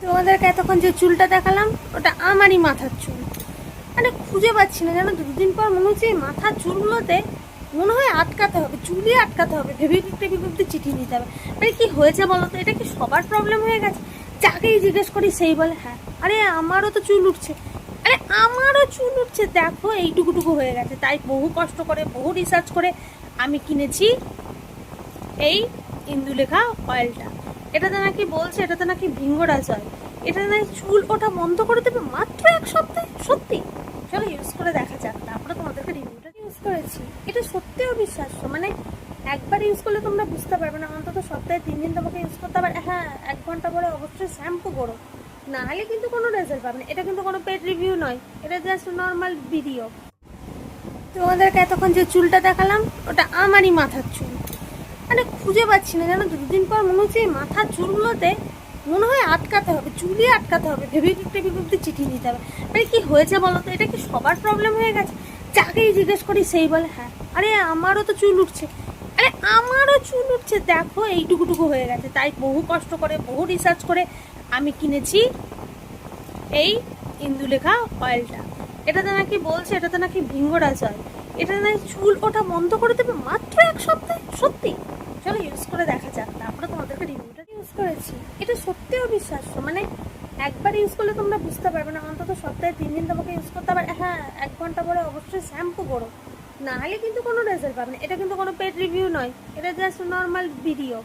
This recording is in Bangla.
তোমাদেরকে এতক্ষণ যে চুলটা দেখালাম ওটা আমারই মাথার চুল। মানে খুঁজে পাচ্ছি না, জানো, দুদিন পর মনে হচ্ছে এই মাথার চুলগুলোতে মনে হয় আটকাতে হবে, চুলই আটকাতে হবে, ভেবে টেবিতে চিঠি নিতে হবে। মানে কি হয়েছে বলো তো? এটা কি সবার প্রবলেম হয়ে গেছে? যাকেই জিজ্ঞেস করি সেই বলে হ্যাঁ, আরে আমারও তো চুল উঠছে। আরে আমারও চুল উঠছে, দেখো এইটুকুটুকু হয়ে গেছে। তাই বহু কষ্ট করে, বহু রিসার্চ করে আমি কিনেছি এই ইন্দুলেখা অয়েলটা। এটাতে নাকি বলছে, এটাতে নাকি ভিঙ্গরাজ হয়, এটাতে নাকি চুল ওঠা বন্ধ করে দেবে মাত্র 1 সপ্তাহে। সত্যি? চলো ইউজ করে দেখা যাক, তারপরে তোমাদেরকে রিভিউটা। ইউজ করেছি, এটা সত্যি অবিশ্বাস্য। মানে একবার ইউজ করলে তোমরা বুঝতে পারবে না, অন্তত সপ্তাহে 3 দিন তোমাকে ইউজ করতে হবে। হ্যাঁ, 1 ঘন্টা পরে অবশ্যই শ্যাম্পু করো, না হলে কিন্তু কোনো রেজাল্ট পাবে না। এটা কিন্তু কোনো পেড রিভিউ নয়, এটা জাস্ট নর্মাল ভিডিও। তোমাদেরকে এতক্ষণ যে চুলটা দেখালাম ওটা আমারই মাথার চুল। মানে খুঁজে পাচ্ছি না, জানো, দুদিন পর মনে হচ্ছে এই মাথার চুলগুলোতে মনে হয় আটকাতে হবে, চুলই আটকাতে হবে, ভেবে টেবিতে চিঠি নিতে হবে। মানে কি হয়েছে বলো তো? এটা কি সবার প্রবলেম হয়ে গেছে? যাকেই জিজ্ঞেস করি সেই বলে হ্যাঁ, আরে আমারও তো চুল উঠছে। আরে আমারও চুল উঠছে, দেখো এইটুকুটুকু হয়ে গেছে। তাই বহু কষ্ট করে, বহু রিসার্চ করে আমি কিনেছি এই ইন্দুলেখা অয়েলটা। এটাতে নাকি বলছে, এটাতে নাকি ভিঙ্গরাজ হয়, এটাতে নাকি চুল ওঠা বন্ধ করে দেবে মাত্র 1 সপ্তাহে। সত্যি? চলো ইউজ করে দেখা যাক, তারপরে তোমাদেরকে রিভিউটা। ইউজ করেছি, এটা সত্যি অবিশ্বাস্য। মানে একবার ইউজ করলে তোমরা বুঝতে পারবে না, অন্তত সপ্তাহে 3 দিন তোমাকে ইউজ করতে হবে। হ্যাঁ, 1 ঘন্টা পরে অবশ্যই শ্যাম্পু করো, না হলে কিন্তু কোনো রেজাল্ট পাবে না। এটা কিন্তু কোনো পেড রিভিউ নয়, এটা জাস্ট নর্মাল ভিডিও।